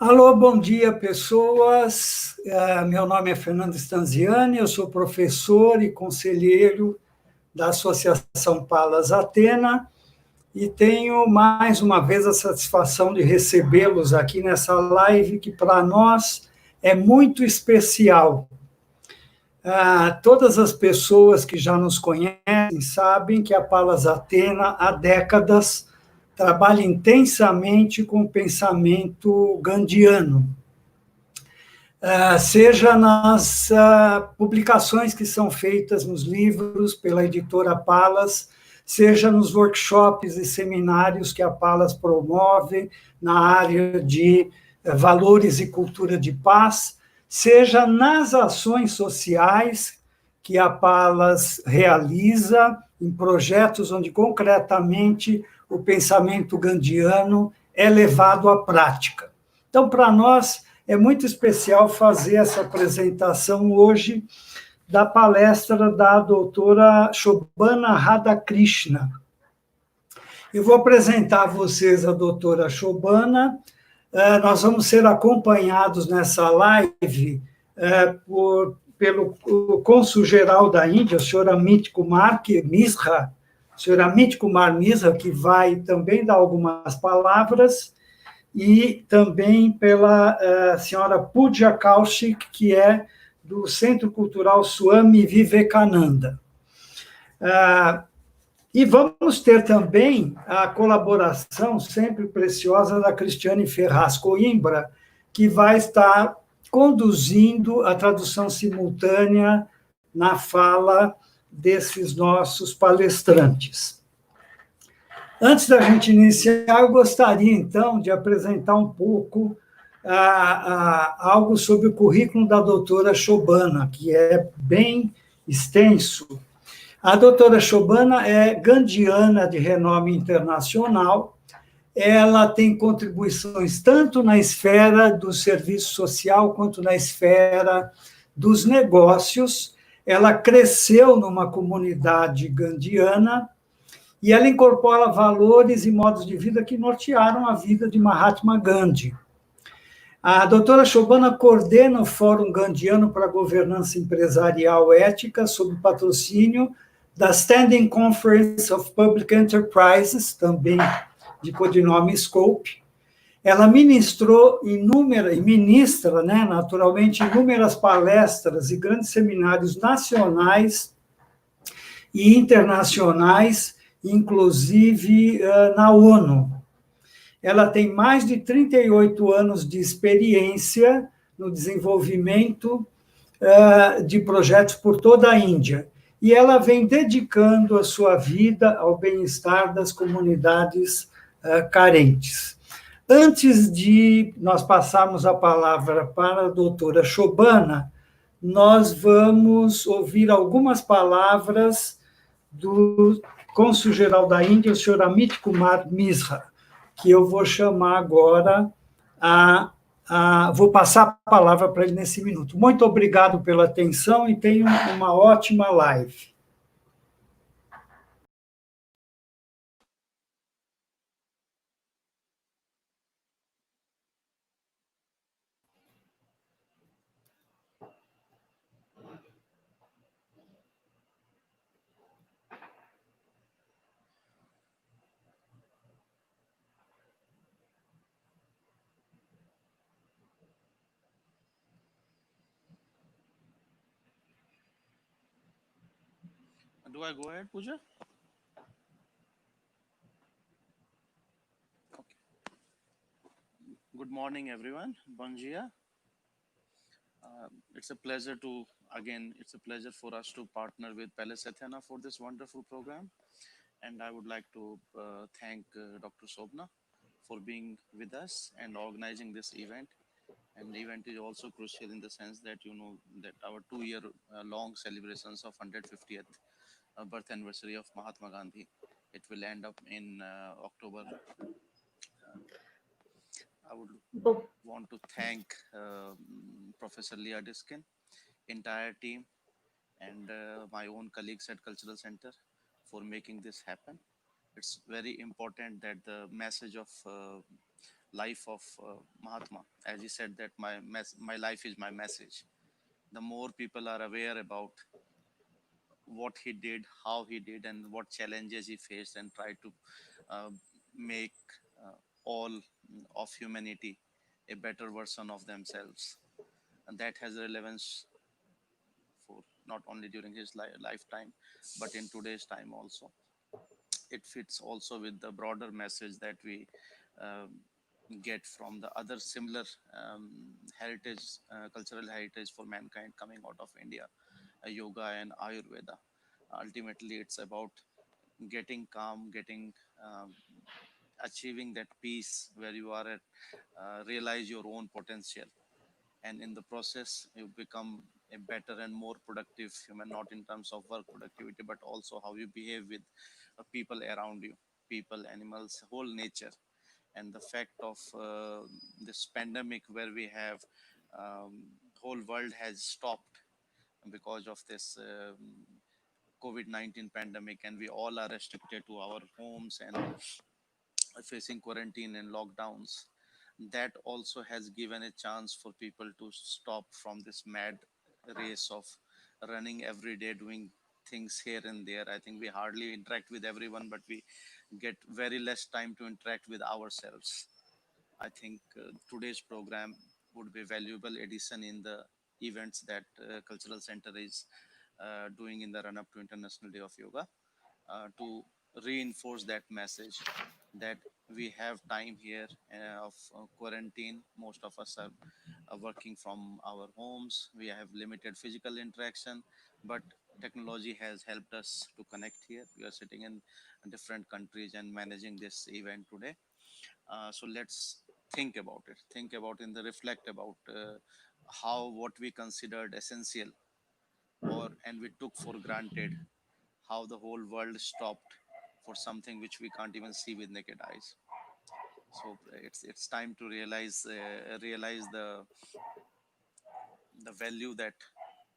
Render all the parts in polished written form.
Alô, bom dia, pessoas. Meu nome é Fernando Stanziani, eu sou professor e conselheiro da Associação Palas Atena e tenho mais uma vez a satisfação de recebê-los aqui nessa live que para nós é muito especial. Todas as pessoas que já nos conhecem sabem que a Palas Atena há décadas trabalha intensamente com o pensamento gandhiano, seja nas publicações que são feitas nos livros pela editora Palas, seja nos workshops e seminários que a Palas promove na área de valores e cultura de paz, seja nas ações sociais que a Palas realiza em projetos onde concretamente o pensamento gandhiano é levado à prática. Então, para nós, é muito especial fazer essa apresentação hoje da palestra da doutora Shobhana Radhakrishna. Eu vou apresentar a vocês a doutora Shobhana. Nós vamos ser acompanhados nessa live pelo cônsul-geral da Índia, o senhor Amit Kumar Misra, que vai também dar algumas palavras, e também pela senhora Pooja Kaushik, que é do Centro Cultural Swami Vivekananda. E vamos ter também a colaboração sempre preciosa da Cristiane Ferraz Coimbra, que vai estar conduzindo a tradução simultânea na fala desses nossos palestrantes. Antes da gente iniciar, eu gostaria, então, de apresentar um pouco algo sobre o currículo da doutora Shobhana, que é bem extenso. A doutora Shobhana é Gandhiana de renome internacional. Ela tem contribuições tanto na esfera do serviço social quanto na esfera dos negócios. Ela cresceu numa comunidade gandhiana e ela incorpora valores e modos de vida que nortearam a vida de Mahatma Gandhi. A doutora Shobhana coordena o Fórum Gandhiano para a Governança Empresarial Ética, sob patrocínio da Standing Conference of Public Enterprises, também de codinome Scope. Ela ministra, naturalmente, inúmeras palestras e grandes seminários nacionais e internacionais, inclusive na ONU. Ela tem mais de 38 anos de experiência no desenvolvimento de projetos por toda a Índia, e ela vem dedicando a sua vida ao bem-estar das comunidades carentes. Antes de nós passarmos a palavra para a doutora Shobhana, nós vamos ouvir algumas palavras do cônsul-geral da Índia, o senhor Amit Kumar Misra, que eu vou chamar agora vou passar a palavra para ele nesse minuto. Muito obrigado pela atenção e tenham uma ótima live. Do I go ahead, Pooja? Okay. Good morning, everyone. Bon dia. It's a pleasure for us to partner with Palas Athena for this wonderful program. And I would like to thank Dr. Shobhana for being with us and organizing this event. And the event is also crucial in the sense that, that our 2-year long celebrations of 150th birth anniversary of Mahatma Gandhi. It will end up in October. I would want to thank Professor Leah Diskin, entire team, and my own colleagues at Cultural Center for making this happen. It's very important that the message of life of Mahatma, as he said that my life is my message. The more people are aware about what he did, how he did, and what challenges he faced, and try to make all of humanity a better version of themselves. And that has relevance for not only during his lifetime, but in today's time also. It fits also with the broader message that we um, get from the other similar heritage, cultural heritage for mankind coming out of India, yoga and Ayurveda. Ultimately, it's about getting calm, getting achieving that peace where you are at, realize your own potential, and in the process you become a better and more productive human, not in terms of work productivity, but also how you behave with people around you, people, animals, whole nature. And the fact of this pandemic where we have whole world has stopped because of this COVID-19 pandemic, and we all are restricted to our homes and facing quarantine and lockdowns. That also has given a chance for people to stop from this mad race of running every day, doing things here and there. I think we hardly interact with everyone, but we get very less time to interact with ourselves. I think today's program would be valuable addition in the events that Cultural Center is doing in the run up to International Day of Yoga, to reinforce that message that we have time here of quarantine. Most of us are working from our homes. We have limited physical interaction, but technology has helped us to connect here. We are sitting in different countries and managing this event today. So let's think about it. Think about in the reflect about how what we considered essential or and we took for granted, how the whole world stopped for something which we can't even see with naked eyes. So it's time to realize the value that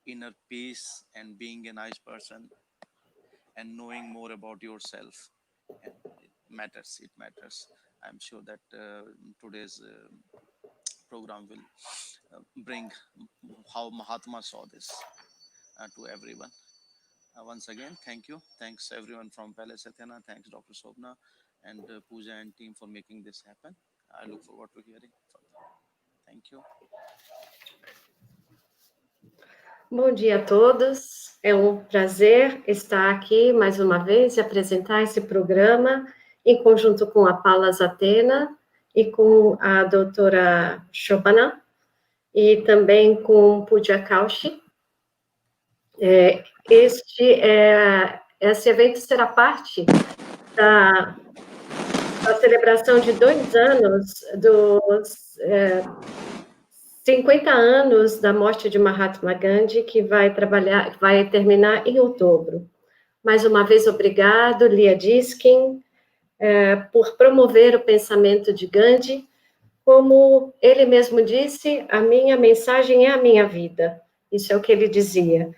inner peace and being a nice person and knowing more about yourself, and it matters. I'm sure that today's program will bring how Mahatma saw this to everyone. Once again, thank you. Thanks everyone from Palace Athena. Thanks Dr. Shobhana and Pooja and team for making this happen. I look forward to hearing further. Thank you. Bom dia a todos. É um prazer estar aqui mais uma vez e apresentar esse programa em conjunto com a Palas Athena e com a doutora Shobhana e também com Pooja Kaushi. Esse evento será parte da celebração de 2 anos dos 50 anos da morte de Mahatma Gandhi, que vai terminar em outubro. Mais uma vez, obrigado, Lia Diskin, por promover o pensamento de Gandhi. Como ele mesmo disse, a minha mensagem é a minha vida. Isso é o que ele dizia.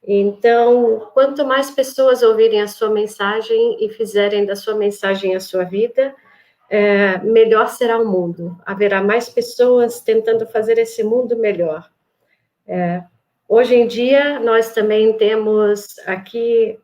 Então, quanto mais pessoas ouvirem a sua mensagem e fizerem da sua mensagem a sua vida, melhor será o mundo. Haverá mais pessoas tentando fazer esse mundo melhor. Hoje em dia, nós também temos aqui,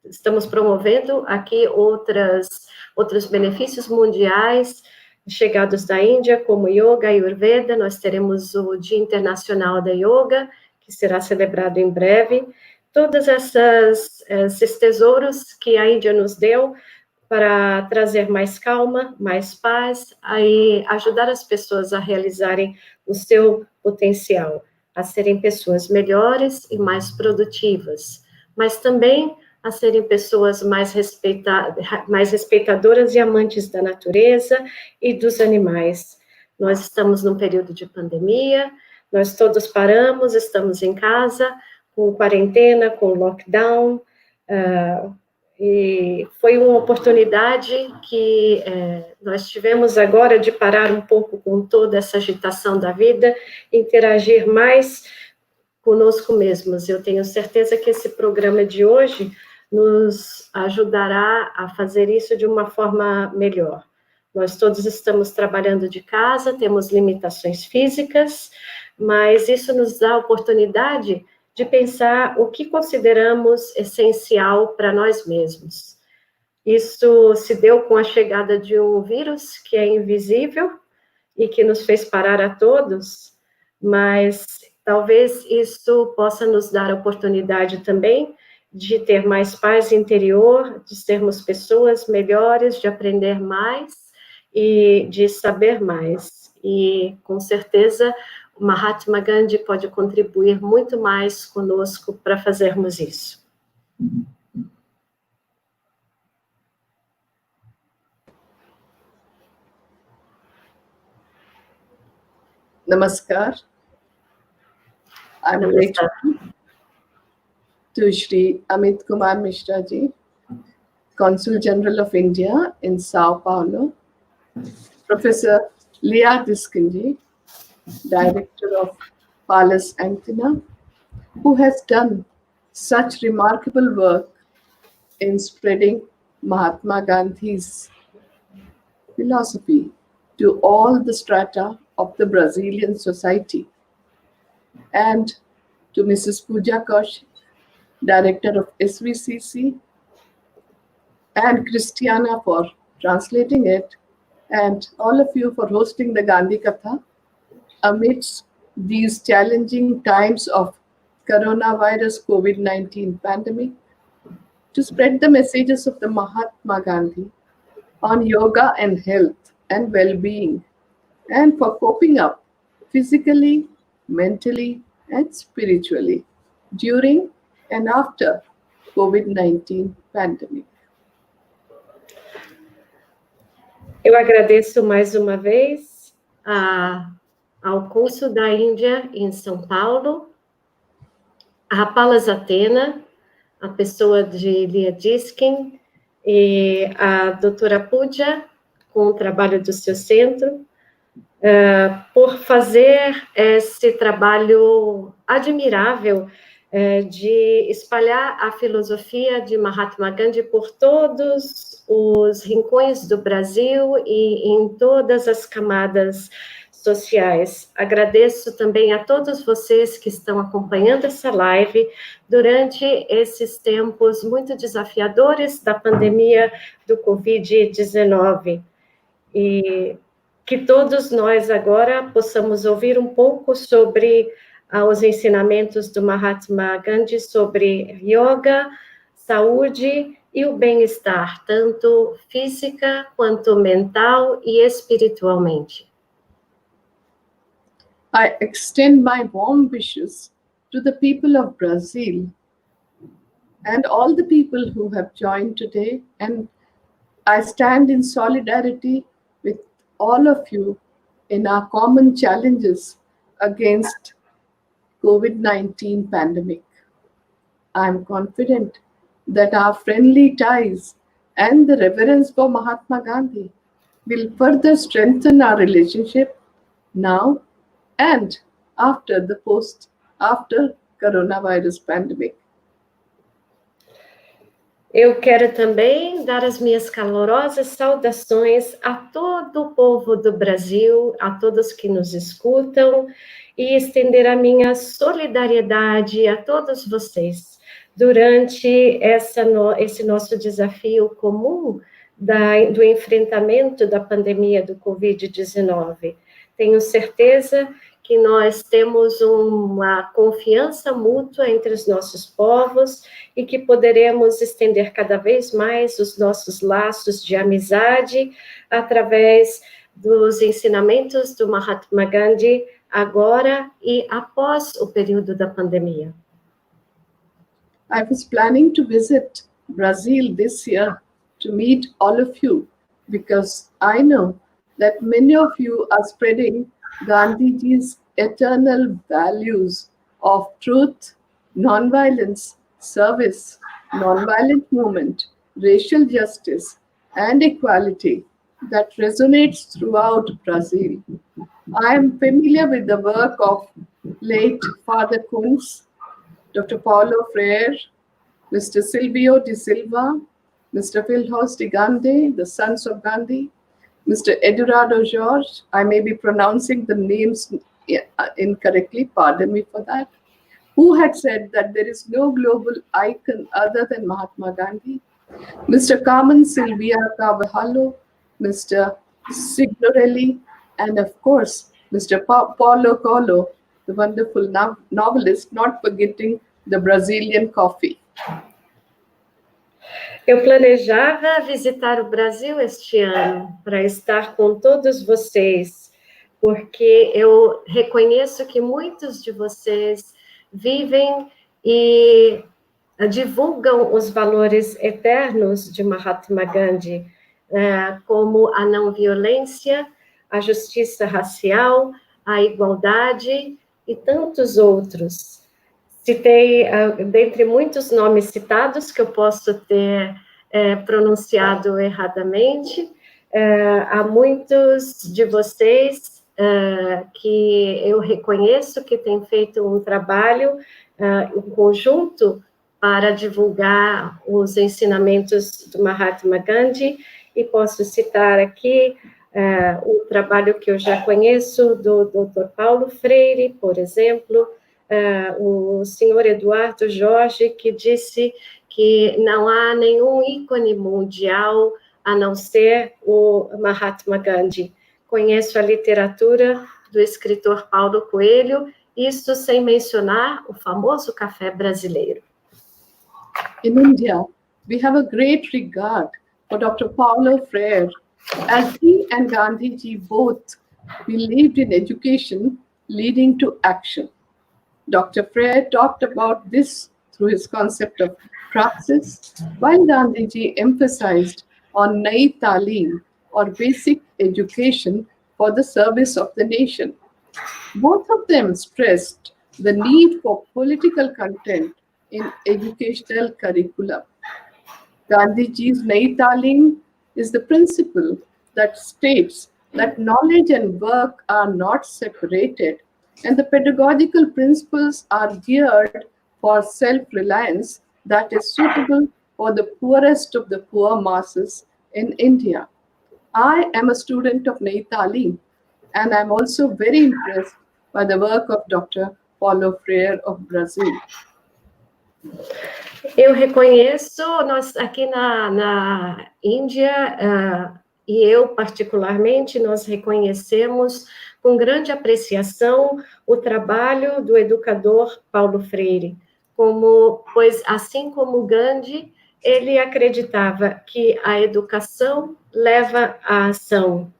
estamos promovendo aqui outros benefícios mundiais chegados da Índia, como yoga e Ayurveda. Nós teremos o Dia Internacional da Yoga, que será celebrado em breve. Todos esses tesouros que a Índia nos deu para trazer mais calma, mais paz, e ajudar as pessoas a realizarem o seu potencial, a serem pessoas melhores e mais produtivas, mas também a serem pessoas mais respeitadoras e amantes da natureza e dos animais. Nós estamos num período de pandemia, nós todos paramos, estamos em casa, com quarentena, com lockdown, e foi uma oportunidade que nós tivemos agora de parar um pouco com toda essa agitação da vida, interagir mais conosco mesmos. Eu tenho certeza que esse programa de hoje nos ajudará a fazer isso de uma forma melhor. Nós todos estamos trabalhando de casa, temos limitações físicas, mas isso nos dá a oportunidade de pensar o que consideramos essencial para nós mesmos. Isso se deu com a chegada de um vírus que é invisível e que nos fez parar a todos, mas talvez isso possa nos dar a oportunidade também de ter mais paz interior, de sermos pessoas melhores, de aprender mais e de saber mais. E, com certeza, o Mahatma Gandhi pode contribuir muito mais conosco para fazermos isso. Namaskar. I'm grateful to Shri Amit Kumar Mishra ji, Consul General of India in Sao Paulo, Professor Leah Diskin ji, Director of Palace Antenna, who has done such remarkable work in spreading Mahatma Gandhi's philosophy to all the strata of the Brazilian society, and to Mrs. Pooja Kaushik, Director of SVCC, and Christiana for translating it, and all of you for hosting the Gandhi Katha amidst these challenging times of coronavirus COVID-19 pandemic, to spread the messages of the Mahatma Gandhi on yoga and health and well-being, and for coping up physically, mentally, and spiritually during and after COVID-19 pandemic. Eu agradeço mais uma vez ao Cônsul da Índia em São Paulo, a Palace Athena, a pessoa de Leah Diskin, e a doutora Pooja, com o trabalho do seu centro, por fazer esse trabalho admirável de espalhar a filosofia de Mahatma Gandhi por todos os rincões do Brasil e em todas as camadas sociais. Agradeço também a todos vocês que estão acompanhando essa live durante esses tempos muito desafiadores da pandemia do Covid-19. E que todos nós agora possamos ouvir um pouco sobre os ensinamentos do Mahatma Gandhi sobre yoga, saúde e o bem-estar, tanto física quanto mental e espiritualmente. I extend my warm wishes to the people of Brazil and all the people who have joined today, and I stand in solidarity with all of you in our common challenges against COVID-19 pandemic. I'm confident that our friendly ties and the reverence for Mahatma Gandhi will further strengthen our relationship now and after after coronavirus pandemic. Eu quero também dar as minhas calorosas saudações a todo o povo do Brasil, a todos que nos escutam, e estender a minha solidariedade a todos vocês durante esse nosso desafio comum do enfrentamento da pandemia do Covid-19. Tenho certeza que nós temos uma confiança mútua entre os nossos povos e que poderemos estender cada vez mais os nossos laços de amizade através dos ensinamentos do Mahatma Gandhi agora e após o período da pandemia. I was planning to visit Brazil this year to meet all of you because I know that many of you are spreading Gandhiji's eternal values of truth, non-violence, service, non-violent movement, racial justice, and equality that resonates throughout Brazil. I am familiar with the work of late Father Kunz, Dr. Paulo Freire, Mr. Silvio de Silva, Mr. Philhos de Gandhi, the sons of Gandhi, Mr. Eduardo Jorge, I may be pronouncing the names incorrectly, pardon me for that, who had said that there is no global icon other than Mahatma Gandhi, Mr. Carmen Silvia Carvalho, Mr. Signorelli, and of course, Mr. Paulo Coelho, the wonderful novelist, not forgetting the Brazilian coffee. Eu planejava visitar o Brasil este ano para estar com todos vocês, porque eu reconheço que muitos de vocês vivem e divulgam os valores eternos de Mahatma Gandhi, como a não violência, a justiça racial, a igualdade e tantos outros. Citei, dentre muitos nomes citados, que eu posso ter pronunciado erradamente, há muitos de vocês que eu reconheço que têm feito um trabalho em conjunto para divulgar os ensinamentos do Mahatma Gandhi, e posso citar aqui o trabalho que eu já conheço do Dr. Paulo Freire, por exemplo, o senhor Eduardo Jorge, que disse que não há nenhum ícone mundial a não ser o Mahatma Gandhi. Conheço a literatura do escritor Paulo Coelho, isso sem mencionar o famoso café brasileiro. In India, we have a great regard for Dr. Paulo Freire, as he and Gandhiji both believed in education leading to action. Dr. Freire talked about this through his concept of praxis, while Gandhiji emphasized on Nai Talim, or basic education for the service of the nation. Both of them stressed the need for political content in educational curriculum. Gandhiji's Nai Talim is the principle that states that knowledge and work are not separated, and the pedagogical principles are geared for self-reliance that is suitable for the poorest of the poor masses in India. I am a student of Nai Talim, and I'm also very impressed by the work of Dr. Paulo Freire of Brazil. Eu reconheço, nós aqui na Índia, e eu particularmente, nós reconhecemos com grande apreciação o trabalho do educador Paulo Freire, pois assim como Gandhi, ele acreditava que a educação leva à ação,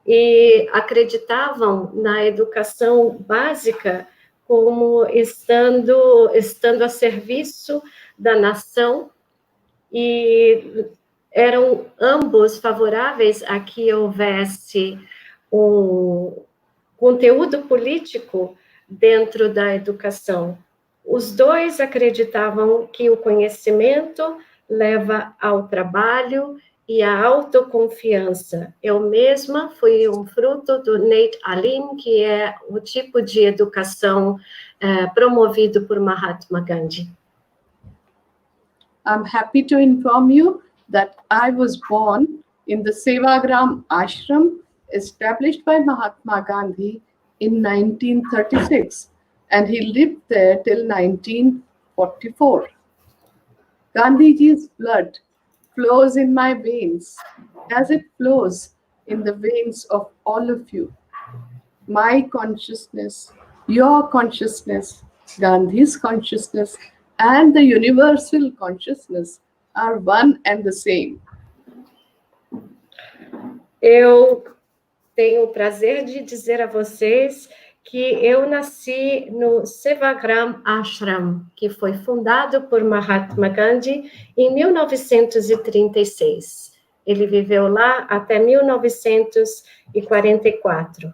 e acreditavam na educação básica como estando a serviço da nação, e eram ambos favoráveis a que houvesse um conteúdo político dentro da educação. Os dois acreditavam que o conhecimento leva ao trabalho e à autoconfiança. Eu mesma fui um fruto do Nai Talim, que é o tipo de educação promovido por Mahatma Gandhi. I'm happy to inform you that I was born in the Sevagram Ashram established by Mahatma Gandhi in 1936, and he lived there till 1944. Gandhiji's blood flows in my veins as it flows in the veins of all of you. My consciousness, your consciousness, Gandhi's consciousness, and the universal consciousness are one and the same. Eu tenho o prazer de dizer a vocês que eu nasci no Sevagram Ashram, que foi fundado por Mahatma Gandhi em 1936. Ele viveu lá até 1944.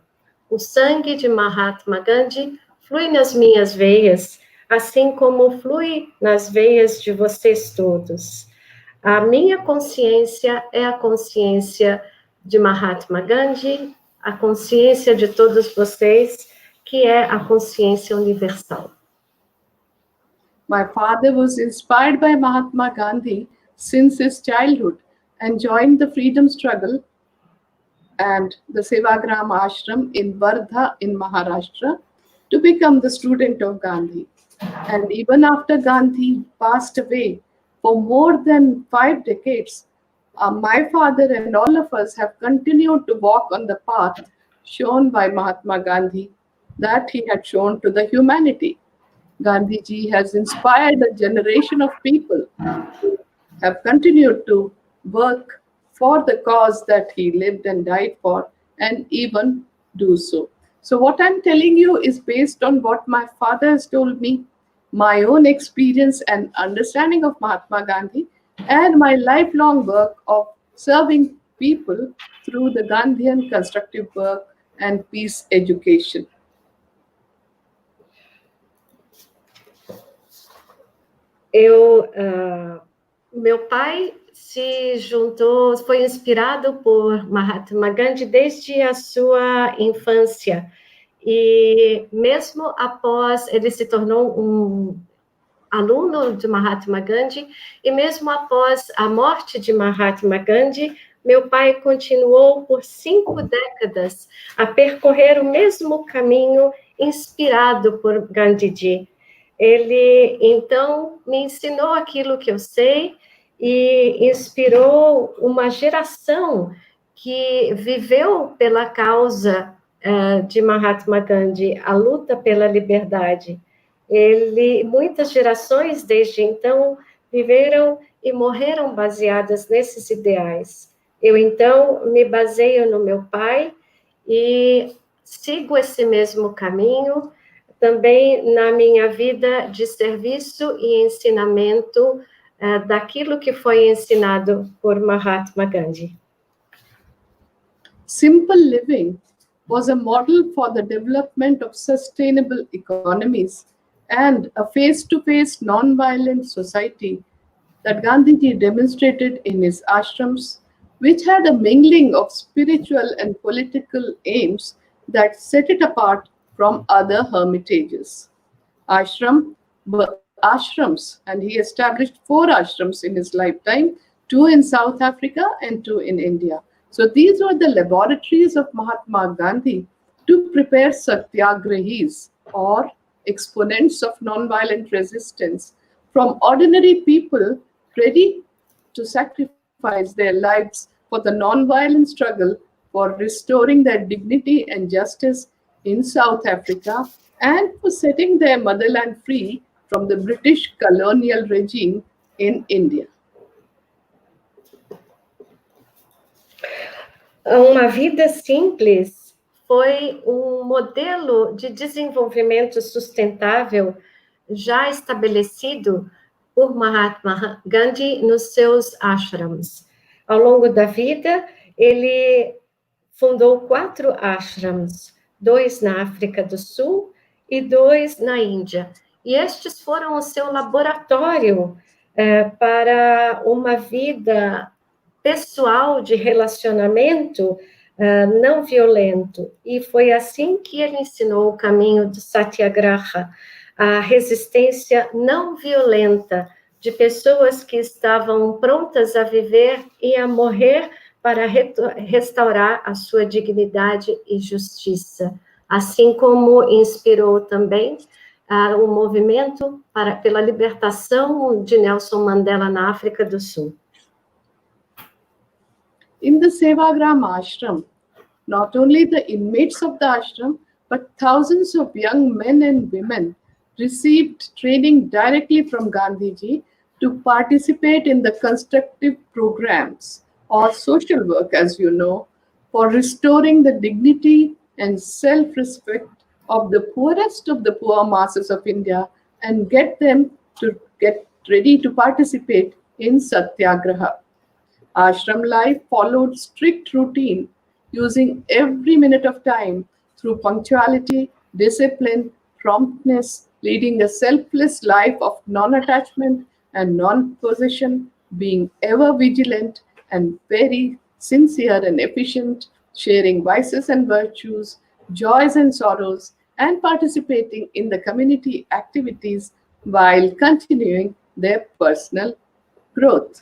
O sangue de Mahatma Gandhi flui nas minhas veias, assim como flui nas veias de vocês todos. A minha consciência é a consciência de Mahatma Gandhi, a consciência de todos vocês, que é a consciência universal. My father was inspired by Mahatma Gandhi since his childhood and joined the freedom struggle and the Sevagram Ashram in Wardha in Maharashtra to become the student of Gandhi. And even after Gandhi passed away for more than 5 decades, my father and all of us have continued to walk on the path shown by Mahatma Gandhi that he had shown to the humanity. Gandhiji has inspired a generation of people who have continued to work for the cause that he lived and died for, and even do so. So, what I'm telling you is based on what my father has told me, my own experience and understanding of Mahatma Gandhi, and my lifelong work of serving people through the Gandhian constructive work and peace education. Meu pai se juntou, foi inspirado por Mahatma Gandhi desde a sua infância. E mesmo após, ele se tornou um aluno de Mahatma Gandhi, e mesmo após a morte de Mahatma Gandhi, meu pai continuou por 5 décadas a percorrer o mesmo caminho inspirado por Gandhiji. Ele, então, me ensinou aquilo que eu sei e inspirou uma geração que viveu pela causa de Mahatma Gandhi, a luta pela liberdade. Muitas gerações desde então viveram e morreram baseadas nesses ideais. Eu, então, me baseio no meu pai e sigo esse mesmo caminho também na minha vida de serviço e ensinamento daquilo que foi ensinado por Mahatma Gandhi. Simple living was a model for the development of sustainable economies and a face-to-face non-violent society that Gandhiji demonstrated in his ashrams, which had a mingling of spiritual and political aims that set it apart from other hermitages. Ashrams, and he established 4 ashrams in his lifetime, 2 in South Africa and 2 in India. So these were the laboratories of Mahatma Gandhi to prepare satyagrahis, or exponents of nonviolent resistance, from ordinary people ready to sacrifice their lives for the nonviolent struggle for restoring their dignity and justice in South Africa, and for setting their motherland free from the British colonial regime in India. Uma vida simples foi modelo de desenvolvimento sustentável já estabelecido por Mahatma Gandhi nos seus ashrams. Ao longo da vida, ele fundou 4 ashrams, 2 na África do Sul e 2 na Índia. E estes foram o seu laboratório para uma vida pessoal de relacionamento não violento. E foi assim que ele ensinou o caminho do satyagraha, a resistência não violenta de pessoas que estavam prontas a viver e a morrer para restaurar a sua dignidade e justiça, assim como inspirou também o movimento pela libertação de Nelson Mandela na África do Sul. In the Sevagram ashram, not only the inmates of the ashram, but thousands of young men and women received training directly from Gandhiji to participate in the constructive programs or social work, as you know, for restoring the dignity and self-respect of the poorest of the poor masses of India and get them to get ready to participate in Satyagraha. Ashram life followed strict routine, using every minute of time through punctuality, discipline, promptness, leading a selfless life of non-attachment and non-possession, being ever vigilant and very sincere and efficient, sharing vices and virtues, joys and sorrows, and participating in the community activities while continuing their personal growth.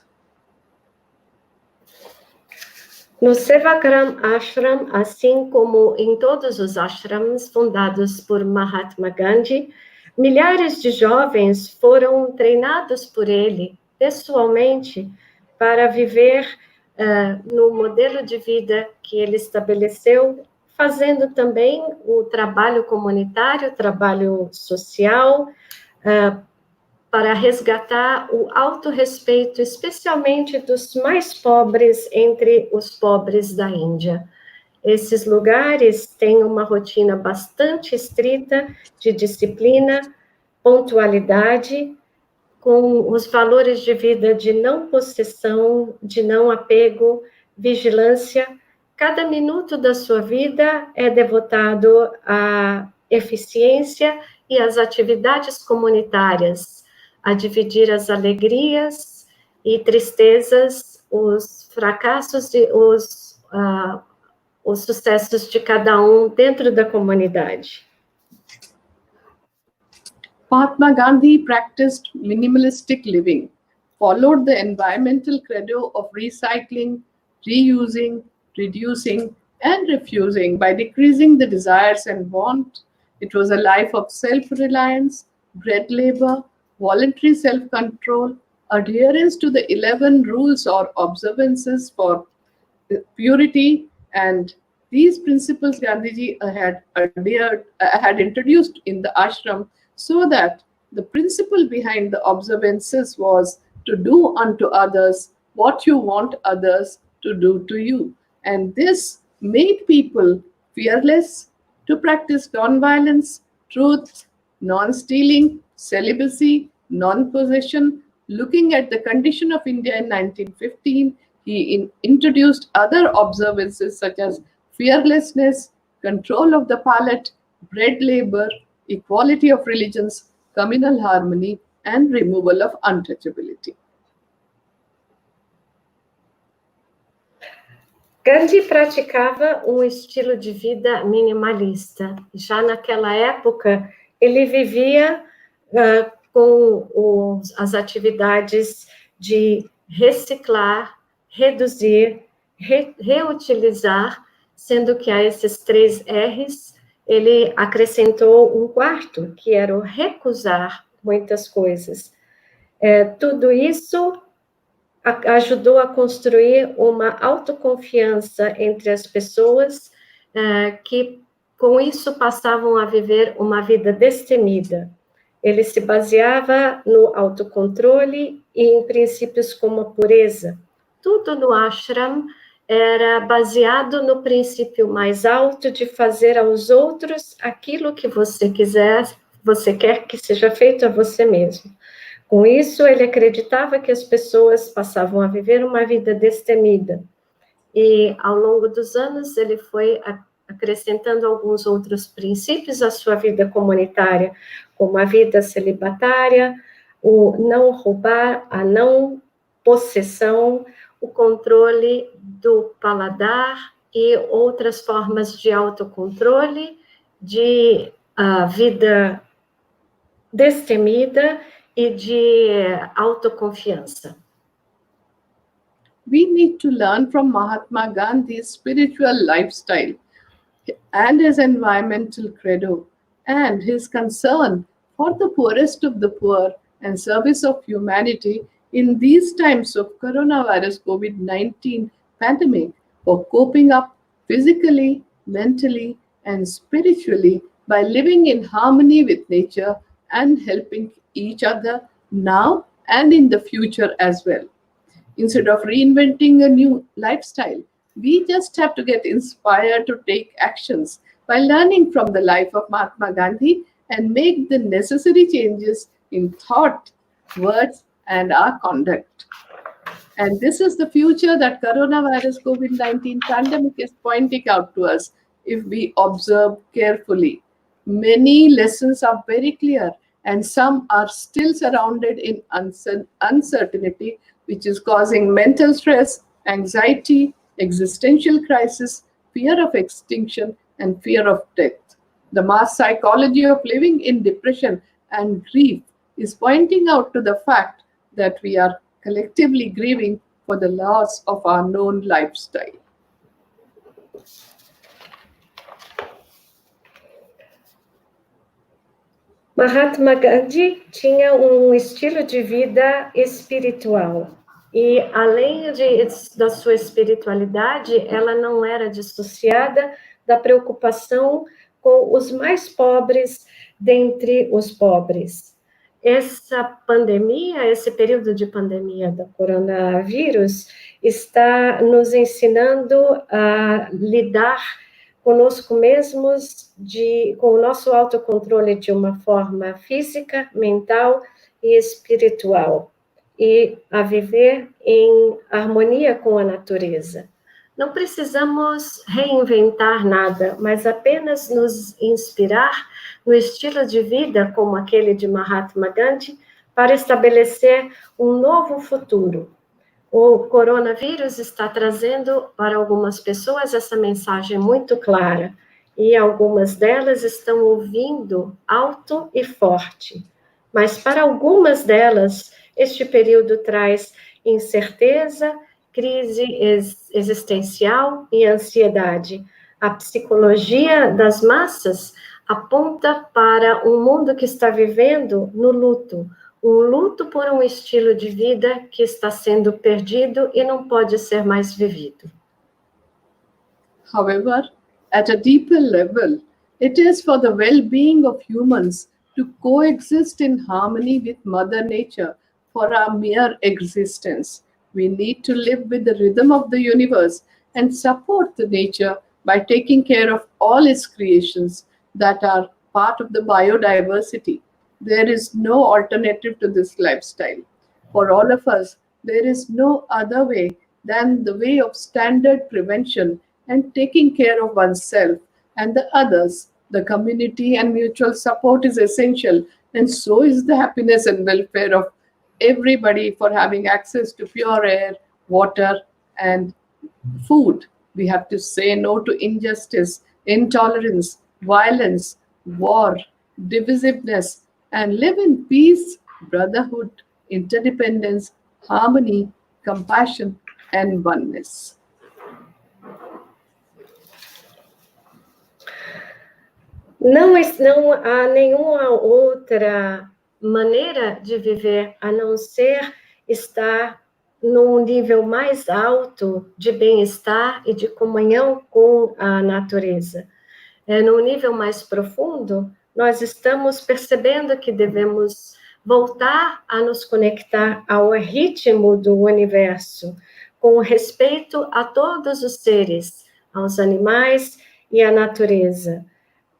No Sevagram Ashram, assim como em todos os ashrams fundados por Mahatma Gandhi, milhares de jovens foram treinados por ele, pessoalmente, para viver no modelo de vida que ele estabeleceu, fazendo também o trabalho comunitário, o trabalho social, para resgatar o autorrespeito, especialmente dos mais pobres entre os pobres da Índia. Esses lugares têm uma rotina bastante estrita de disciplina, pontualidade, com os valores de vida de não possessão, de não apego, vigilância. Cada minuto da sua vida é devotado à eficiência e às atividades comunitárias, a dividir as alegrias e tristezas, os fracassos e os sucessos de cada dentro da comunidade. Mahatma Gandhi practiced minimalistic living, followed the environmental credo of recycling, reusing, reducing, and refusing by decreasing the desires and want. It was a life of self-reliance, bread labor, voluntary self-control, adherence to the 11 rules or observances for purity, and these principles Gandhiji had introduced in the ashram, so that the principle behind the observances was to do unto others what you want others to do to you. And this made people fearless to practice non-violence, truth, non-stealing, celibacy, non-possession. Looking at the condition of India in 1915, he introduced other observances such as fearlessness, control of the palate, bread labor, equality of religions, communal harmony, and removal of untouchability. Gandhi praticava um estilo de vida minimalista. Já naquela época, ele vivia com as atividades de reciclar, reduzir, reutilizar, sendo que a esses 3 R's, ele acrescentou um quarto, que era o recusar muitas coisas. Tudo isso ajudou a construir uma autoconfiança entre as pessoas que, com isso, passavam a viver uma vida destemida. Ele se baseava no autocontrole e em princípios como a pureza. Tudo no ashram era baseado no princípio mais alto de fazer aos outros aquilo que você quer que seja feito a você mesmo. Com isso, ele acreditava que as pessoas passavam a viver uma vida destemida. E, ao longo dos anos, ele foi acrescentando alguns outros princípios à sua vida comunitária, como a vida celibatária, o não roubar, a não possessão, o controle do paladar e outras formas de autocontrole, de vida destemida e de autoconfiança. We need to learn from Mahatma Gandhi's spiritual lifestyle and his environmental credo and his concern for the poorest of the poor and service of humanity in these times of coronavirus COVID-19 pandemic, for coping up physically, mentally, and spiritually by living in harmony with nature and helping each other now and in the future as well. Instead of reinventing a new lifestyle, we just have to get inspired to take actions by learning from the life of Mahatma Gandhi and make the necessary changes in thought, words, and our conduct. And this is the future that coronavirus COVID-19 pandemic is pointing out to us if we observe carefully. Many lessons are very clear, and some are still surrounded in uncertainty, which is causing mental stress, anxiety, existential crisis, fear of extinction, and fear of death. The mass psychology of living in depression and grief is pointing out to the fact that we are collectively grieving for the loss of our known lifestyle. Mahatma Gandhi tinha um estilo de vida espiritual. E, além da sua espiritualidade, ela não era dissociada da preocupação com os mais pobres dentre os pobres. Essa pandemia, esse período de pandemia do coronavírus, está nos ensinando a lidar conosco mesmos, com o nosso autocontrole de uma forma física, mental e espiritual, e a viver em harmonia com a natureza. Não precisamos reinventar nada, mas apenas nos inspirar no estilo de vida como aquele de Mahatma Gandhi para estabelecer um novo futuro. O coronavírus está trazendo para algumas pessoas essa mensagem muito clara, e algumas delas estão ouvindo alto e forte. Mas para algumas delas, este período traz incerteza, crise existencial e ansiedade. A psicologia das massas aponta para um mundo que está vivendo no luto, um luto por um estilo de vida que está sendo perdido e não pode ser mais vivido. However, at a deeper level, it is for the well-being of humans to coexist in harmony with Mother Nature for our mere existence. We need to live with the rhythm of the universe and support the nature by taking care of all its creations that are part of the biodiversity. There is no alternative to this lifestyle. For all of us, there is no other way than the way of standard prevention and taking care of oneself and the others. The community and mutual support is essential, and so is the happiness and welfare of everybody for having access to pure air, water, and food. We have to say no to injustice, intolerance, violence, war, divisiveness, and live in peace, brotherhood, interdependence, harmony, compassion, and oneness. Não há nenhuma outra maneira de viver a não ser estar num nível mais alto de bem-estar e de comunhão com a natureza. Num nível mais profundo, nós estamos percebendo que devemos voltar a nos conectar ao ritmo do universo, com respeito a todos os seres, aos animais e à natureza.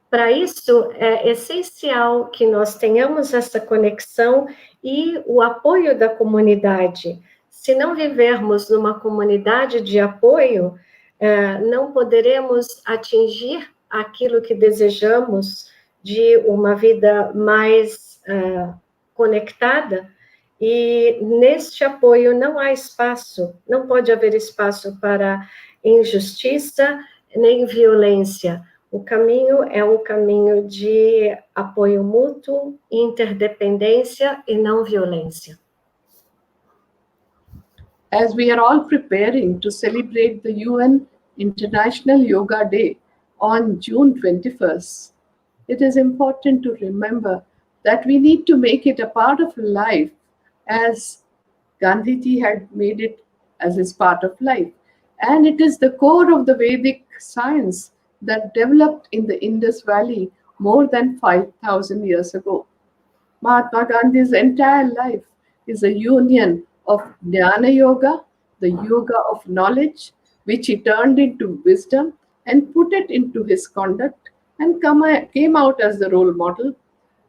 Para isso, é essencial que nós tenhamos essa conexão e o apoio da comunidade. Se não vivermos numa comunidade de apoio, não poderemos atingir aquilo que desejamos de uma vida mais conectada, e neste apoio não há espaço, não pode haver espaço para injustiça nem violência. O caminho é um caminho de apoio mútuo, interdependência e não violência. As we are all preparing to celebrate the UN International Yoga Day on June 21st, it is important to remember that we need to make it a part of life, as Gandhiji had made it as his part of life. And it is the core of the Vedic science that developed in the Indus Valley more than 5,000 years ago. Mahatma Gandhi's entire life is a union of Jnana Yoga, the yoga of knowledge, which he turned into wisdom and put it into his conduct and came out as the role model,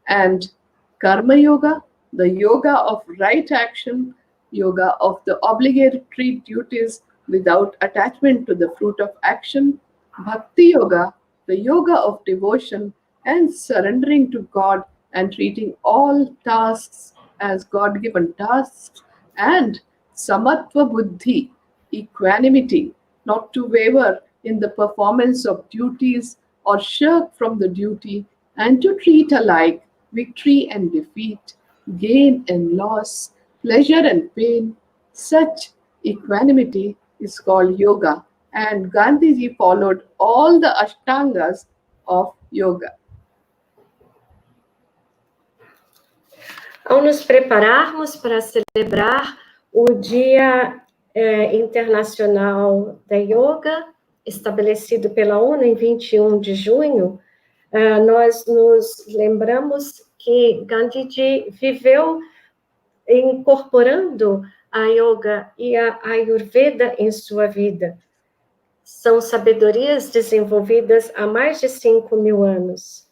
and Karma Yoga, the yoga of right action, yoga of the obligatory duties without attachment to the fruit of action, Bhakti Yoga, the yoga of devotion and surrendering to God and treating all tasks as God-given tasks, and Samatva Buddhi, equanimity, not to waver in the performance of duties or shirk from the duty, and to treat alike victory and defeat, gain and loss, pleasure and pain. Such equanimity is called yoga, and Gandhiji followed all the ashtangas of yoga. Ao nos prepararmos para celebrar o Dia Internacional da Yoga, estabelecido pela ONU em 21 de junho, nós nos lembramos que Gandhiji viveu incorporando a yoga e a ayurveda em sua vida. São sabedorias desenvolvidas há mais de 5.000 anos.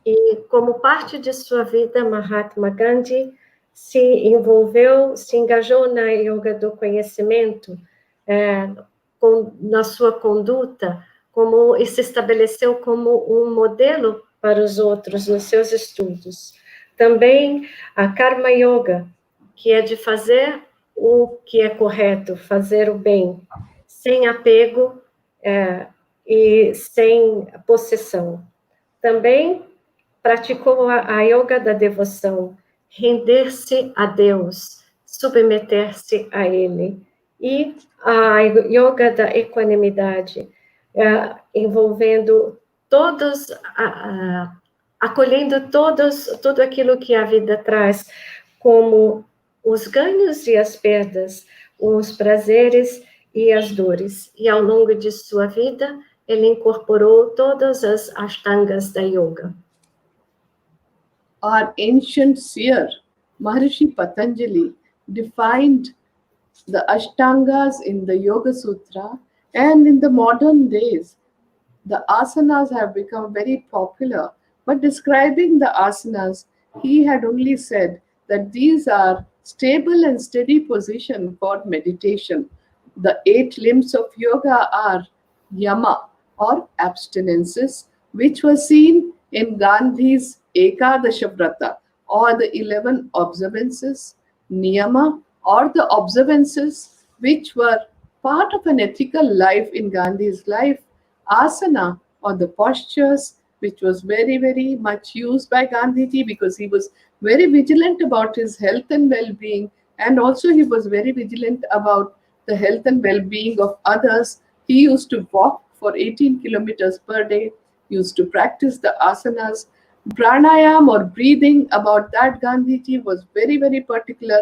E, como parte de sua vida, Mahatma Gandhi se envolveu, se engajou na yoga do conhecimento, na sua conduta, e se estabeleceu como um modelo para os outros nos seus estudos. Também a Karma Yoga, que é de fazer o que é correto, fazer o bem, sem apego e sem possessão. Também praticou a yoga da devoção, render-se a Deus, submeter-se a Ele. E a yoga da equanimidade, envolvendo todos, acolhendo tudo aquilo que a vida traz, como os ganhos e as perdas, os prazeres e as dores. E ao longo de sua vida, ele incorporou todas as ashtangas da yoga. Our ancient seer, Maharishi Patanjali, defined the ashtangas in the Yoga Sutra, and in the modern days, the asanas have become very popular. But describing the asanas, he had only said that these are stable and steady position for meditation. The 8 limbs of yoga are yama, or abstinences, which were seen in Gandhi's Ekadasha Vrata, or the 11 observances, niyama, or the observances which were part of an ethical life in Gandhi's life, asana, or the postures, which was very, very much used by Gandhiji because he was very vigilant about his health and well-being, and also he was very vigilant about the health and well-being of others. He used to walk for 18 kilometers per day, used to practice the asanas. Pranayam, or breathing, about that Gandhiji was very, very particular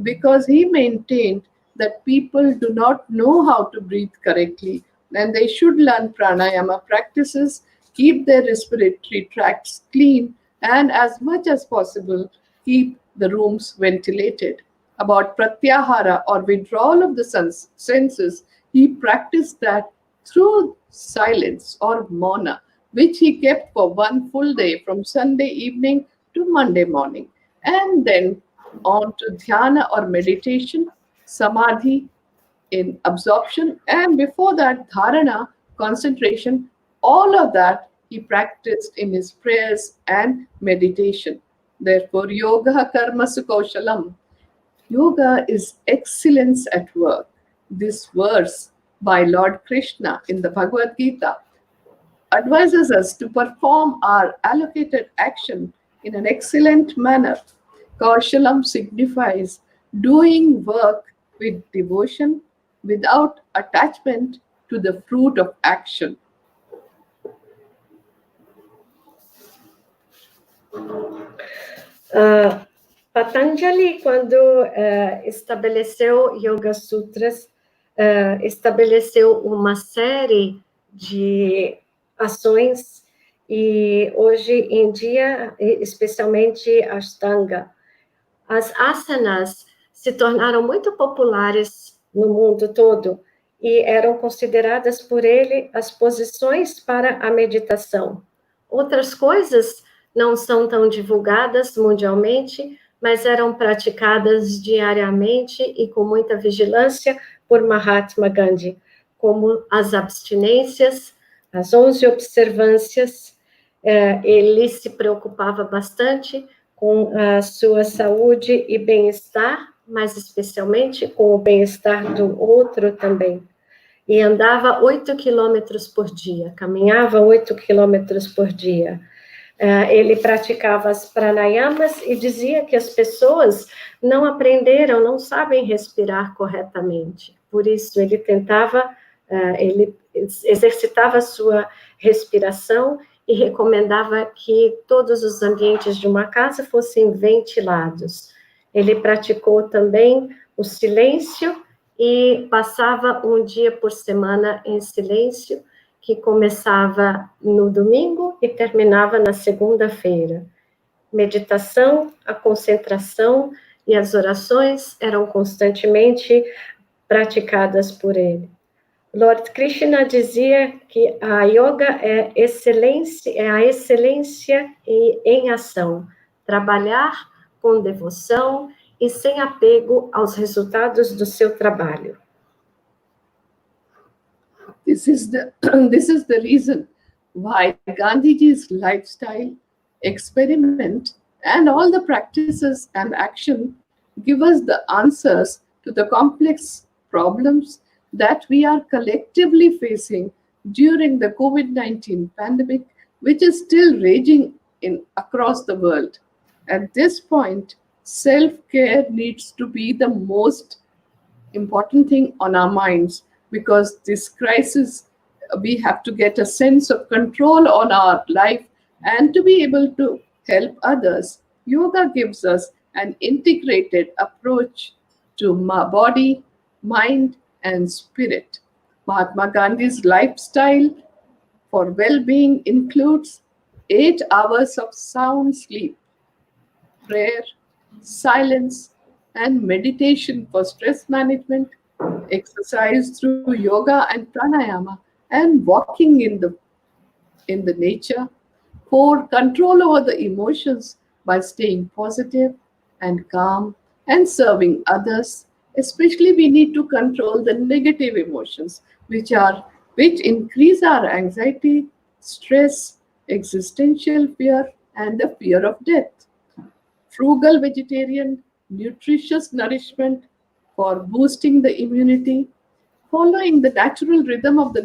because he maintained that people do not know how to breathe correctly and they should learn pranayama practices, keep their respiratory tracts clean, and as much as possible keep the rooms ventilated. About pratyahara, or withdrawal of the senses, he practiced that through silence, or mauna, which he kept for 1 full day from Sunday evening to Monday morning. And then on to dhyana, or meditation, samadhi in absorption, and before that dharana, concentration. All of that he practiced in his prayers and meditation. Therefore, yoga karma sukaushalam. Yoga is excellence at work. This verse by Lord Krishna in the Bhagavad Gita advises us to perform our allocated action in an excellent manner. Kaushalam signifies doing work with devotion without attachment to the fruit of action. Patanjali, quando estabeleceu Yoga Sutras, estabeleceu uma série de ações, e hoje em dia, especialmente Ashtanga, as asanas se tornaram muito populares no mundo todo e eram consideradas por ele as posições para a meditação. Outras coisas não são tão divulgadas mundialmente, mas eram praticadas diariamente e com muita vigilância por Mahatma Gandhi, como as abstinências, as 11 observâncias. Ele se preocupava bastante com a sua saúde e bem-estar, mas especialmente com o bem-estar do outro também. E andava 8 quilômetros por dia, caminhava 8 quilômetros por dia. Ele praticava as pranayamas e dizia que as pessoas não aprenderam, não sabem respirar corretamente. Por isso, ele exercitava a sua respiração e recomendava que todos os ambientes de uma casa fossem ventilados. Ele praticou também o silêncio e passava um dia por semana em silêncio, que começava no domingo e terminava na segunda-feira. Meditação, a concentração e as orações eram constantemente praticadas por ele. Lord Krishna dizia que a yoga é a excelência em ação, trabalhar com devoção e sem apego aos resultados do seu trabalho. This is the reason why Gandhiji's lifestyle, experiment, and all the practices and action give us the answers to the complex problems that we are collectively facing during the COVID-19 pandemic, which is still raging across the world. At this point, self-care needs to be the most important thing on our minds, because this crisis, we have to get a sense of control on our life and to be able to help others. Yoga gives us an integrated approach to body, mind, and spirit. Mahatma Gandhi's lifestyle for well-being includes 8 hours of sound sleep, prayer, silence, and meditation for stress management, exercise through yoga and pranayama, and walking in the nature, for control over the emotions by staying positive and calm and serving others. Especially we need to control the negative emotions, which increase our anxiety, stress, existential fear, and the fear of death. Frugal vegetarian, nutritious nourishment for boosting the immunity, following the natural rhythm of the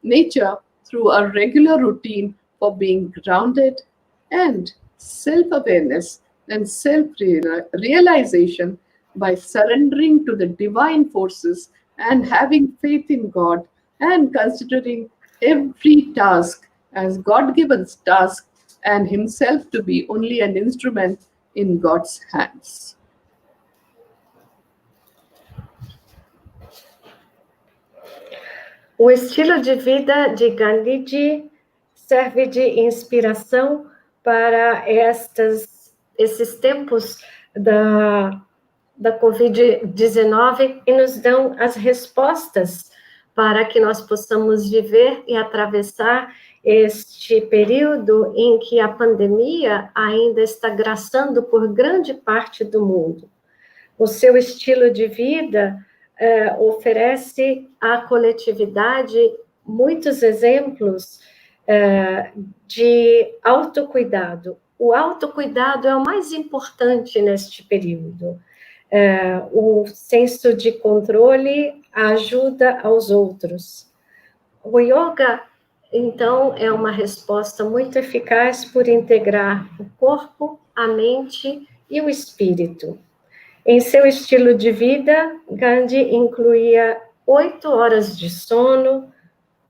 nature through a regular routine for being grounded, and self-awareness and self-realization by surrendering to the divine forces and having faith in God and considering every task as God-given task and himself to be only an instrument in God's hands. O estilo de vida de Gandhiji serve de inspiração para esses tempos da Covid-19 e nos dão as respostas para que nós possamos viver e atravessar este período em que a pandemia ainda está graçando por grande parte do mundo. O seu estilo de vida oferece à coletividade muitos exemplos de autocuidado. O autocuidado é o mais importante neste período. O senso de controle, a ajuda aos outros. O yoga, então, é uma resposta muito eficaz por integrar o corpo, a mente e o espírito. Em seu estilo de vida, Gandhi incluía 8 horas de sono,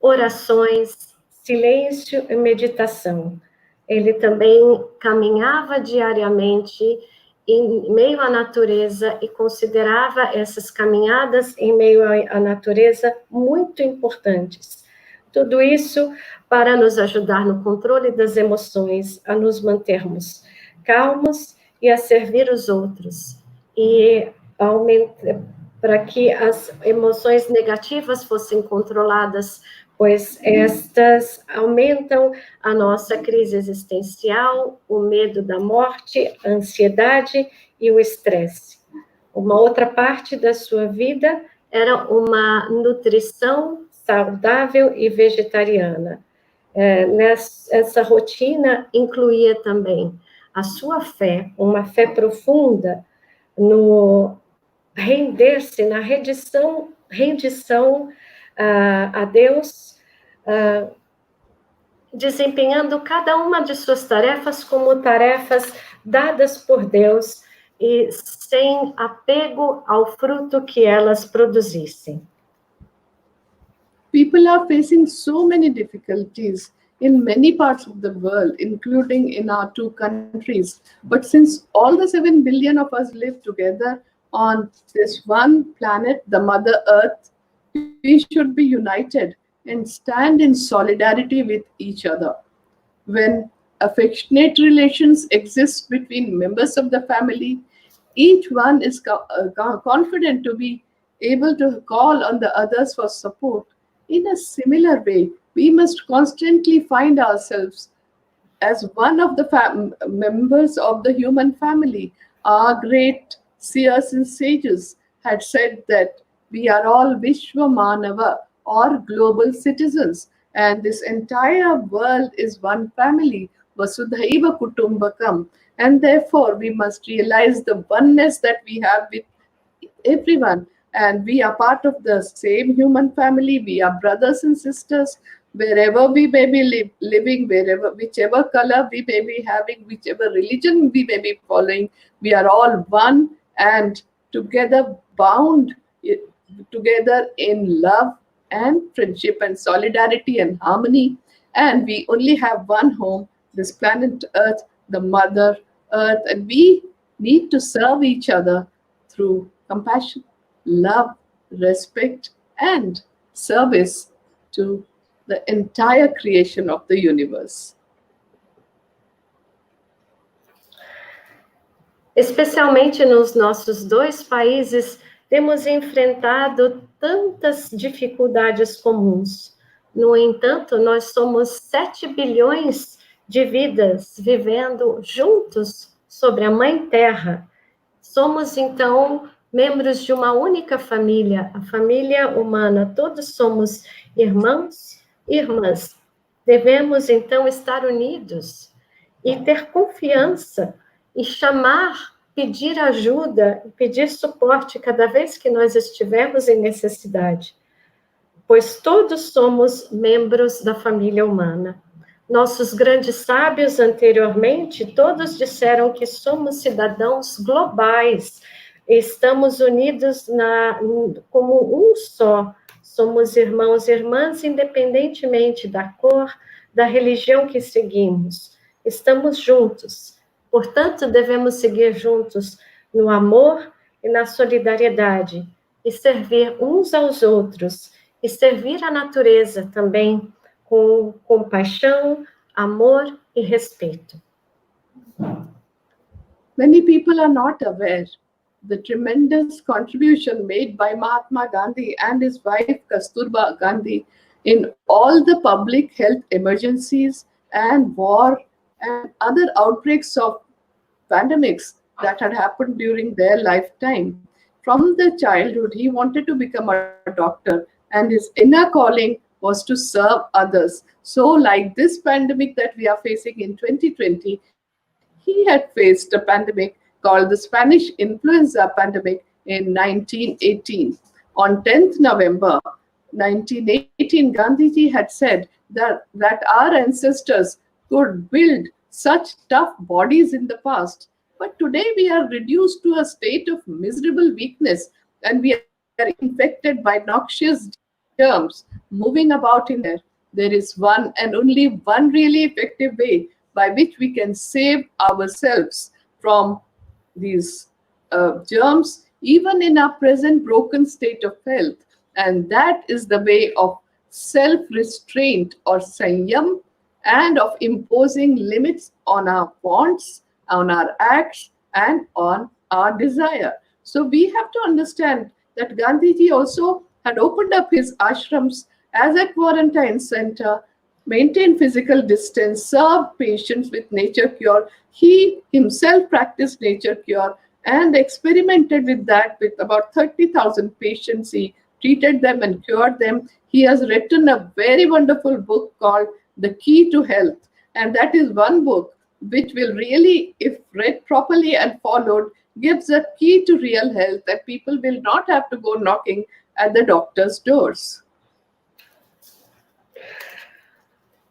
orações, silêncio e meditação. Ele também caminhava diariamente em meio à natureza e considerava essas caminhadas em meio à natureza muito importantes. Tudo isso para nos ajudar no controle das emoções, a nos mantermos calmos e a servir os outros. E para que as emoções negativas fossem controladas, pois estas aumentam a nossa crise existencial, o medo da morte, a ansiedade e o estresse. Uma outra parte da sua vida era uma nutrição saudável e vegetariana. Essa rotina incluía também a sua fé, uma fé profunda no render-se, na rendição a Deus, desempenhando cada uma de suas tarefas como tarefas dadas por Deus e sem apego ao fruto que elas produzissem. People are facing so many difficulties in many parts of the world, including in our two countries. But since all the 7 billion of us live together on this one planet, the Mother Earth, we should be united and stand in solidarity with each other. When affectionate relations exist between members of the family, each one is confident to be able to call on the others for support. In a similar way, we must constantly find ourselves as one of the members of the human family. Our great seers and sages had said that we are all Vishwamanava, or global citizens, and this entire world is one family, Vasudhaiva Kutumbakam, and therefore we must realize the oneness that we have with everyone, and we are part of the same human family. We are brothers and sisters, wherever we may be living, whichever color we may be having, whichever religion we may be following, we are all one and together bound together in love and friendship and solidarity and harmony. And we only have one home, this planet Earth, the Mother Earth, and we need to serve each other through compassion, love, respect, and service to the entire creation of the universe. Especialmente nos nossos dois países, temos enfrentado tantas dificuldades comuns. No entanto, nós somos 7 bilhões de vidas vivendo juntos sobre a Mãe Terra. Somos, então, membros de uma única família, a família humana. Todos somos irmãos e irmãs. Devemos, então, estar unidos e ter confiança e chamar, pedir ajuda, pedir suporte cada vez que nós estivermos em necessidade, pois todos somos membros da família humana. Nossos grandes sábios anteriormente, todos disseram que somos cidadãos globais, estamos unidos como um só, somos irmãos e irmãs, independentemente da cor, da religião que seguimos, estamos juntos. Portanto, devemos seguir juntos no amor e na solidariedade, e servir uns aos outros, e servir a natureza também com compaixão, amor e respeito. Many people are not aware the tremendous contribution made by Mahatma Gandhi and his wife Kasturba Gandhi in all the public health emergencies and war and other outbreaks of pandemics that had happened during their lifetime. From the childhood, he wanted to become a doctor, and his inner calling was to serve others. So, like this pandemic that we are facing in 2020, he had faced a pandemic called the Spanish influenza pandemic in 1918. On 10th November 1918, Gandhiji had said that our ancestors could build such tough bodies in the past, but today we are reduced to a state of miserable weakness, and we are infected by noxious germs moving about in there. There is one and only one really effective way by which we can save ourselves from these germs, even in our present broken state of health, and that is the way of self-restraint or sanyam, and of imposing limits on our wants, on our acts, and on our desire. So we have to understand that Gandhiji also had opened up his ashrams as a quarantine center, maintained physical distance, served patients with nature cure. He himself practiced nature cure and experimented with that with about 30,000 patients. He treated them and cured them. He has written a very wonderful book called The Key to Health. And that is one book which will really, if read properly and followed, gives a key to real health, that people will not have to go knocking at the doctor's doors.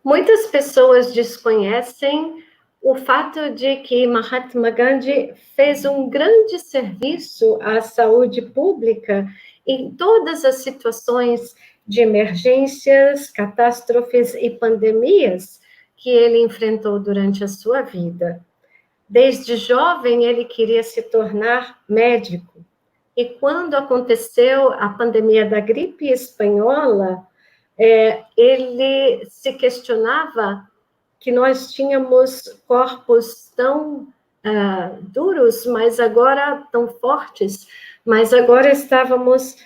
Muitas pessoas desconhecem o fato de que Mahatma Gandhi fez um grande serviço à saúde pública em todas as situações de emergências, catástrofes e pandemias que ele enfrentou durante a sua vida. Desde jovem, ele queria se tornar médico. E quando aconteceu a pandemia da gripe espanhola, ele se questionava que nós tínhamos corpos tão duros, mas agora tão fortes, mas agora estávamos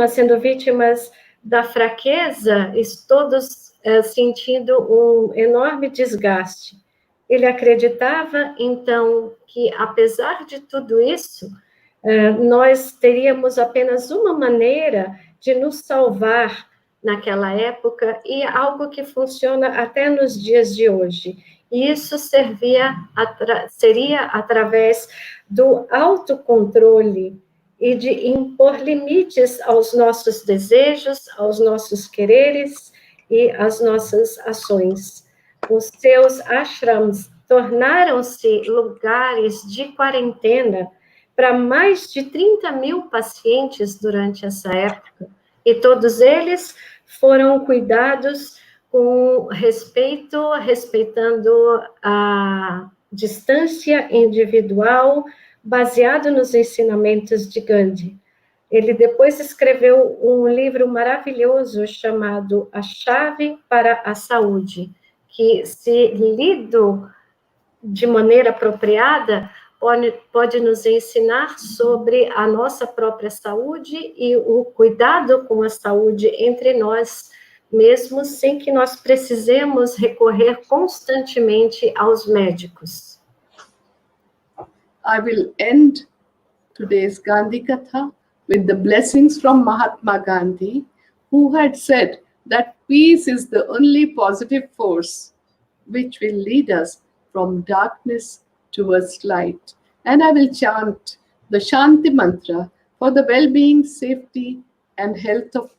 sendo vítimas da fraqueza e todos sentindo um enorme desgaste. Ele acreditava, então, que apesar de tudo isso, nós teríamos apenas uma maneira de nos salvar naquela época, e algo que funciona até nos dias de hoje. E isso seria através do autocontrole e de impor limites aos nossos desejos, aos nossos quereres e às nossas ações. Os seus ashrams tornaram-se lugares de quarentena para mais de 30 mil pacientes durante essa época, e todos eles foram cuidados com respeito, respeitando a distância individual, baseado nos ensinamentos de Gandhi. Ele depois escreveu um livro maravilhoso chamado A Chave para a Saúde, que, se lido de maneira apropriada, pode nos ensinar sobre a nossa própria saúde e o cuidado com a saúde entre nós mesmos, sem que nós precisemos recorrer constantemente aos médicos. I will end today's Gandhi Katha with the blessings from Mahatma Gandhi, who had said that peace is the only positive force which will lead us from darkness towards light. And I will chant the Shanti Mantra for the well-being, safety, and health of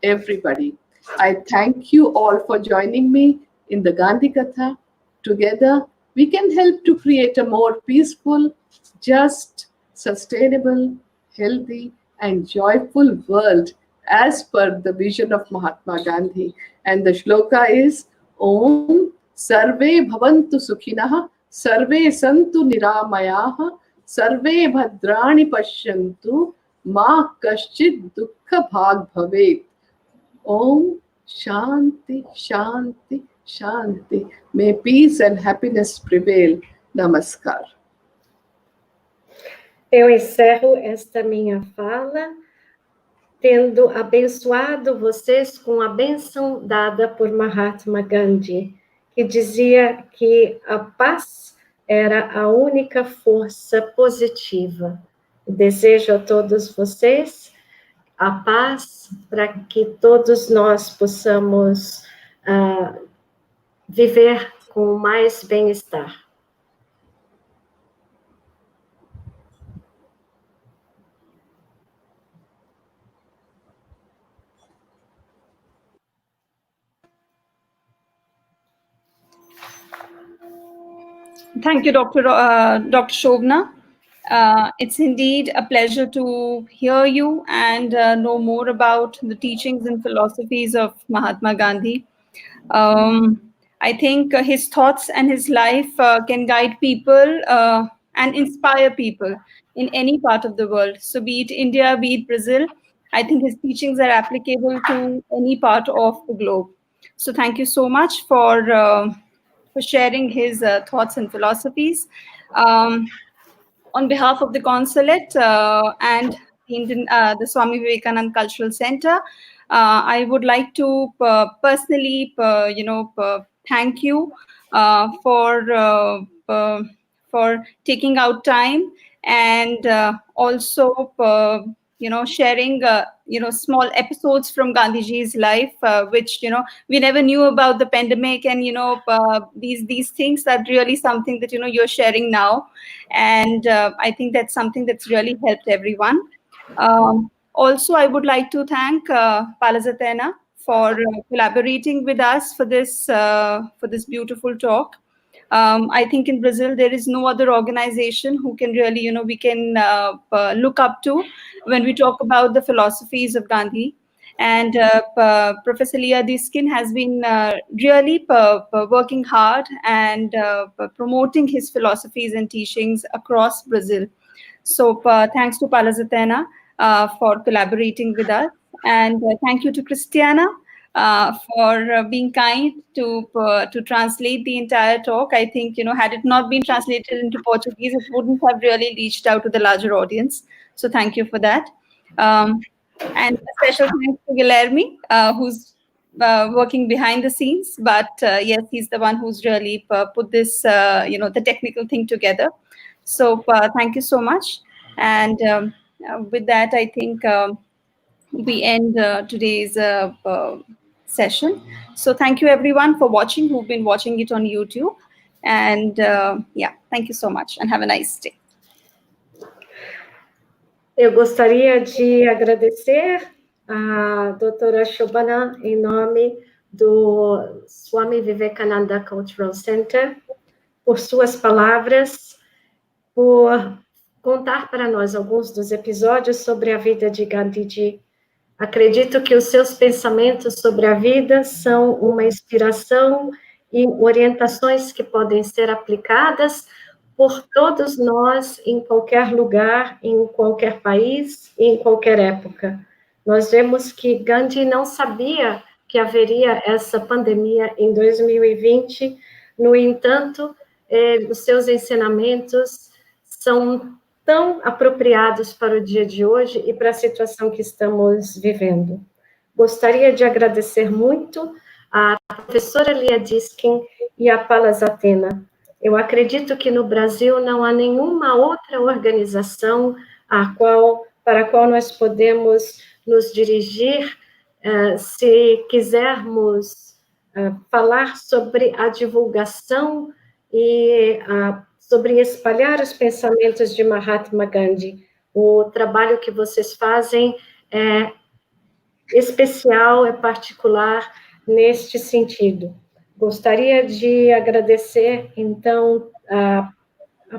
everybody. I thank you all for joining me in the Gandhi Katha. Together, we can help to create a more peaceful, just, sustainable, healthy, and joyful world as per the vision of Mahatma Gandhi. And the shloka is Om Sarve Bhavantu Sukhinah, Sarve Santu Niramayaha, Sarve Bhadrani Pashyantu, Ma Kaschid Dukkha Bhag Bhavet. Om Shanti, Shanti, Shanti. May peace and happiness prevail. Namaskar. Eu encerro esta minha fala tendo abençoado vocês com a bênção dada por Mahatma Gandhi, que dizia que a paz era a única força positiva. Desejo a todos vocês a paz para que todos nós possamos viver com mais bem-estar. Thank you, Dr. Shobhana. It's indeed a pleasure to hear you and know more about the teachings and philosophies of Mahatma Gandhi. I think his thoughts and his life can guide people and inspire people in any part of the world. So be it India, be it Brazil, I think his teachings are applicable to any part of the globe. So thank you so much for sharing his thoughts and philosophies. On behalf of the consulate and the Swami Vivekananda Cultural Center, I would like to personally, thank you for taking out time and also, sharing, small episodes from Gandhiji's life, which, we never knew about the pandemic and, these things are really something that, you're sharing now. And I think that's something that's really helped everyone. Also, I would like to thank Palazatena for collaborating with us for this beautiful talk. I think in Brazil, there is no other organization who can really, we can look up to when we talk about the philosophies of Gandhi. And Professor Leah Diskin has been really working hard and promoting his philosophies and teachings across Brazil. So thanks to Palas Athena for collaborating with us. And thank you to Christiana for being kind to translate the entire talk. I think, had it not been translated into Portuguese, it wouldn't have really reached out to the larger audience. So thank you for that. And a special thanks to Guilherme, who's working behind the scenes. But yes, he's the one who's really put this, the technical thing together. So thank you so much. And with that, I think we end today's session. So thank you everyone for watching, who've been watching it on YouTube. And yeah, thank you so much and have a nice day. Eu gostaria de agradecer a doutora Shobhana em nome do Swami Vivekananda Cultural Center por suas palavras, por contar para nós alguns dos episódios sobre a vida de Gandhiji. Acredito que os seus pensamentos sobre a vida são uma inspiração e orientações que podem ser aplicadas por todos nós, em qualquer lugar, em qualquer país, em qualquer época. Nós vemos que Gandhi não sabia que haveria essa pandemia em 2020, no entanto, os seus ensinamentos são tão apropriados para o dia de hoje e para a situação que estamos vivendo. Gostaria de agradecer muito à professora Leah Diskin e à Palas Athena. Eu acredito que no Brasil não há nenhuma outra organização para a qual nós podemos nos dirigir se quisermos falar sobre a divulgação e sobre espalhar os pensamentos de Mahatma Gandhi. O trabalho que vocês fazem é especial, é particular neste sentido. Gostaria de agradecer, então, a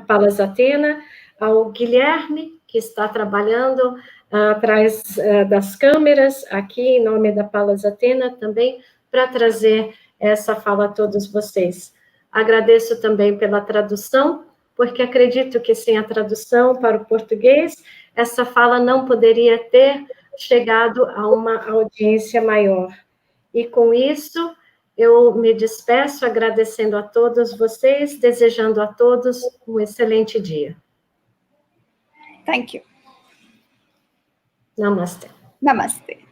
Palas Athena, ao Guilherme, que está trabalhando atrás das câmeras, aqui em nome da Palas Athena, também para trazer essa fala a todos vocês. Agradeço também pela tradução, porque acredito que sem a tradução para o português, essa fala não poderia ter chegado a uma audiência maior. E com isso, eu me despeço agradecendo a todos vocês, desejando a todos um excelente dia. Thank you. Namaste. Namaste.